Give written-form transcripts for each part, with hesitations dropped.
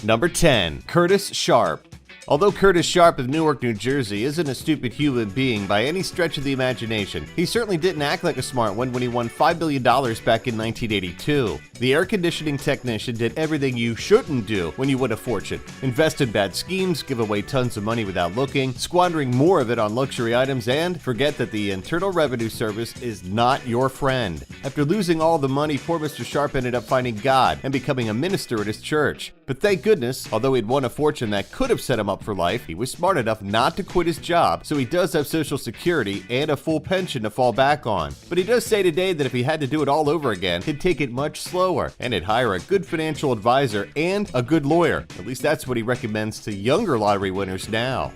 Number 10. Curtis Sharp. Although Curtis Sharp of Newark, New Jersey isn't a stupid human being by any stretch of the imagination, he certainly didn't act like a smart one when he won $5 billion back in 1982. The air conditioning technician did everything you shouldn't do when you win a fortune. Invest in bad schemes, give away tons of money without looking, squandering more of it on luxury items, and forget that the Internal Revenue Service is not your friend. After losing all the money, poor Mr. Sharp ended up finding God and becoming a minister at his church. But thank goodness, although he'd won a fortune that could have set him up for life, he was smart enough not to quit his job, so he does have Social Security and a full pension to fall back on. But he does say today that if he had to do it all over again, he'd take it much slower, and he'd hire a good financial advisor and a good lawyer. At least that's what he recommends to younger lottery winners now.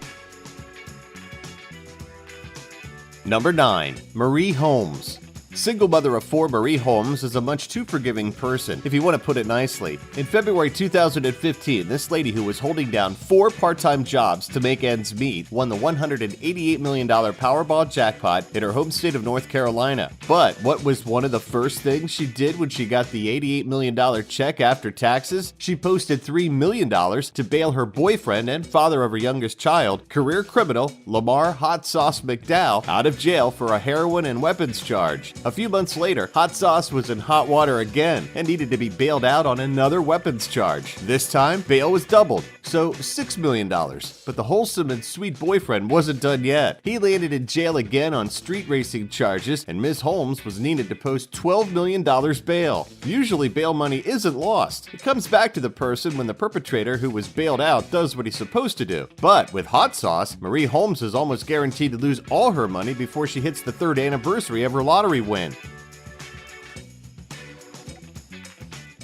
Number 9. Marie Holmes. Single mother of 4, Marie Holmes is a much too forgiving person, if you want to put it nicely. In February 2015, this lady who was holding down 4 part-time jobs to make ends meet won the $188 million Powerball jackpot in her home state of North Carolina. But what was one of the first things she did when she got the $88 million check after taxes? She posted $3 million to bail her boyfriend and father of her youngest child, career criminal Lamar Hot Sauce McDowell, out of jail for a heroin and weapons charge. A few months later, Hot Sauce was in hot water again and needed to be bailed out on another weapons charge. This time, bail was doubled, so $6 million. But the wholesome and sweet boyfriend wasn't done yet. He landed in jail again on street racing charges, and Ms. Holmes was needed to post $12 million bail. Usually, bail money isn't lost. It comes back to the person when the perpetrator who was bailed out does what he's supposed to do. But with Hot Sauce, Marie Holmes is almost guaranteed to lose all her money before she hits the 3rd anniversary of her lottery win.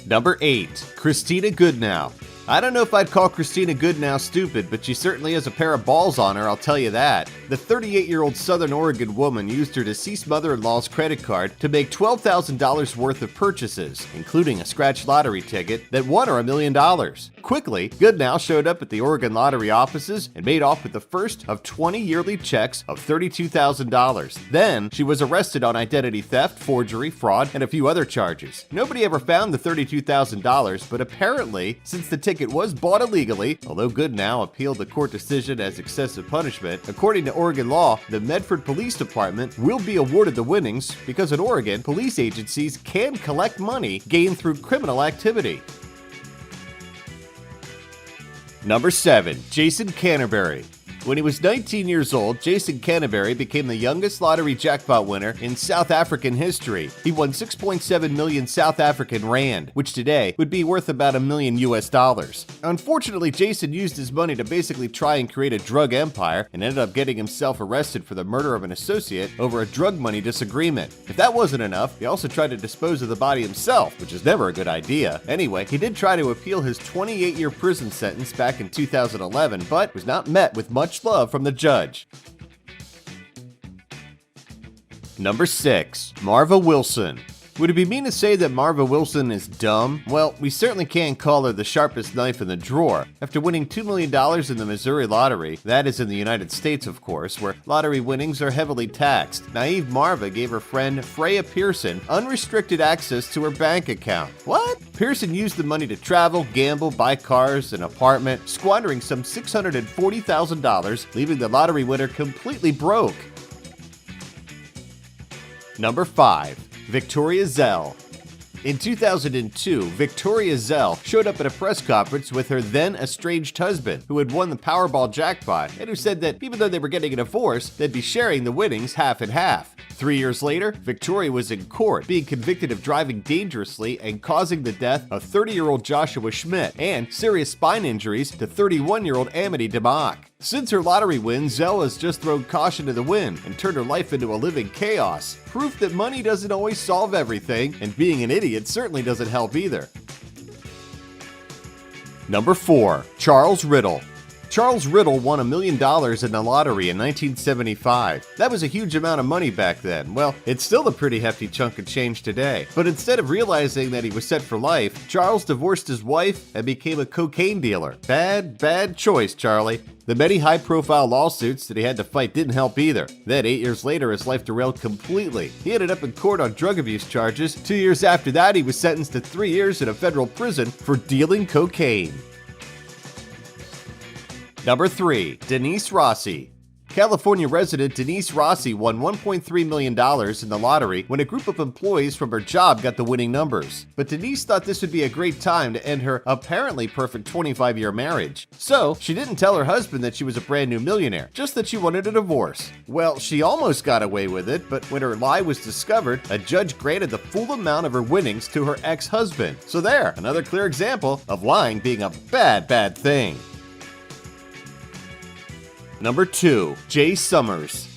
Number 8. Christina Goodenow. I don't know if I'd call Christina Goodenow stupid, but she certainly has a pair of balls on her, I'll tell you that. The 38-year-old Southern Oregon woman used her deceased mother-in-law's credit card to make $12,000 worth of purchases, including a scratch lottery ticket that won her $1 million. Quickly, Goodenow showed up at the Oregon lottery offices and made off with the first of 20 yearly checks of $32,000. Then, she was arrested on identity theft, forgery, fraud, and a few other charges. Nobody ever found the $32,000, but apparently, since the ticket was bought illegally, although Goodenow appealed the court decision as excessive punishment, according to Oregon law, the Medford Police Department will be awarded the winnings because in Oregon, police agencies can collect money gained through criminal activity. Number 7. Jason Canterbury. When he was 19 years old, Jason Canterbury became the youngest lottery jackpot winner in South African history. He won 6.7 million South African rand, which today would be worth about $1 million US. Unfortunately, Jason used his money to basically try and create a drug empire and ended up getting himself arrested for the murder of an associate over a drug money disagreement. If that wasn't enough, he also tried to dispose of the body himself, which is never a good idea. Anyway, he did try to appeal his 28-year prison sentence back in 2011, but was not met with much love from the judge. Number 6. Marva Wilson. Would it be mean to say that Marva Wilson is dumb? Well, we certainly can't call her the sharpest knife in the drawer. After winning $2 million in the Missouri lottery, that is in the United States of course, where lottery winnings are heavily taxed, naive Marva gave her friend Freya Pearson unrestricted access to her bank account. What? Pearson used the money to travel, gamble, buy cars, an apartment, squandering some $640,000, leaving the lottery winner completely broke. Number 5. Victoria Zell. In 2002, Victoria Zell showed up at a press conference with her then estranged husband, who had won the Powerball jackpot, and who said that even though they were getting a divorce, they'd be sharing the winnings half and half. 3 years later, Victoria was in court, being convicted of driving dangerously and causing the death of 30-year-old Joshua Schmidt and serious spine injuries to 31-year-old Amity DeMock. Since her lottery win, Zell has just thrown caution to the wind and turned her life into a living chaos. Proof that money doesn't always solve everything, and being an idiot certainly doesn't help either. Number 4. Charles Riddle. Charles Riddle won $1 million in the lottery in 1975. That was a huge amount of money back then. Well, it's still a pretty hefty chunk of change today. But instead of realizing that he was set for life, Charles divorced his wife and became a cocaine dealer. Bad choice, Charlie. The many high-profile lawsuits that he had to fight didn't help either. Then, 8 years later, his life derailed completely. He ended up in court on drug abuse charges. 2 years after that, he was sentenced to 3 years in a federal prison for dealing cocaine. Number 3. Denise Rossi. California resident Denise Rossi won $1.3 million in the lottery when a group of employees from her job got the winning numbers. But Denise thought this would be a great time to end her apparently perfect 25-year marriage. So, she didn't tell her husband that she was a brand new millionaire, just that she wanted a divorce. Well, she almost got away with it, but when her lie was discovered, a judge granted the full amount of her winnings to her ex-husband. So there, another clear example of lying being a bad thing. Number 2. Jay Sommers.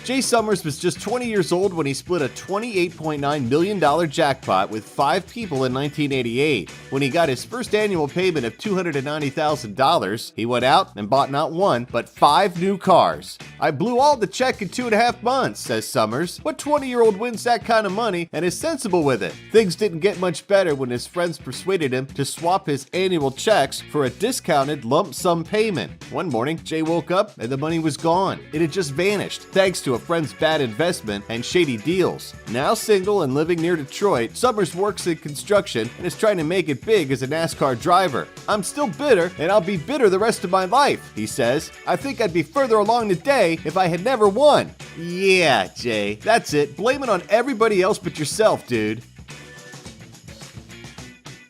Jay Sommers was just 20 years old when he split a $28.9 million jackpot with 5 people in 1988. When he got his first annual payment of $290,000, he went out and bought not 1, but 5 new cars. "I blew all the check in 2.5 months, says Sommers. What 20-year-old wins that kind of money and is sensible with it? Things didn't get much better when his friends persuaded him to swap his annual checks for a discounted lump sum payment. One morning, Jay woke up and the money was gone. It had just vanished, thanks to a friend's bad investment and shady deals. Now single and living near Detroit, Sommers works in construction and is trying to make it big as a NASCAR driver. "I'm still bitter, and I'll be bitter the rest of my life," he says. "I think I'd be further along today if I had never won." Yeah, Jay, that's it. Blame it on everybody else but yourself, dude.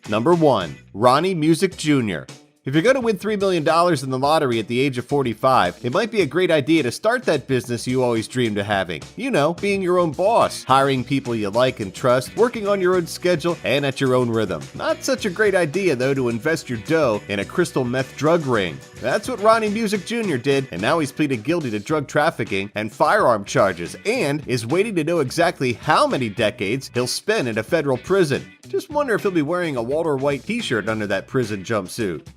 Number 1. Ronnie Music Jr. If you're going to win $3 million in the lottery at the age of 45, it might be a great idea to start that business you always dreamed of having. You know, being your own boss, hiring people you like and trust, working on your own schedule and at your own rhythm. Not such a great idea, though, to invest your dough in a crystal meth drug ring. That's what Ronnie Music Jr. did, and now he's pleaded guilty to drug trafficking and firearm charges, and is waiting to know exactly how many decades he'll spend in a federal prison. Just wonder if he'll be wearing a Walter White t-shirt under that prison jumpsuit.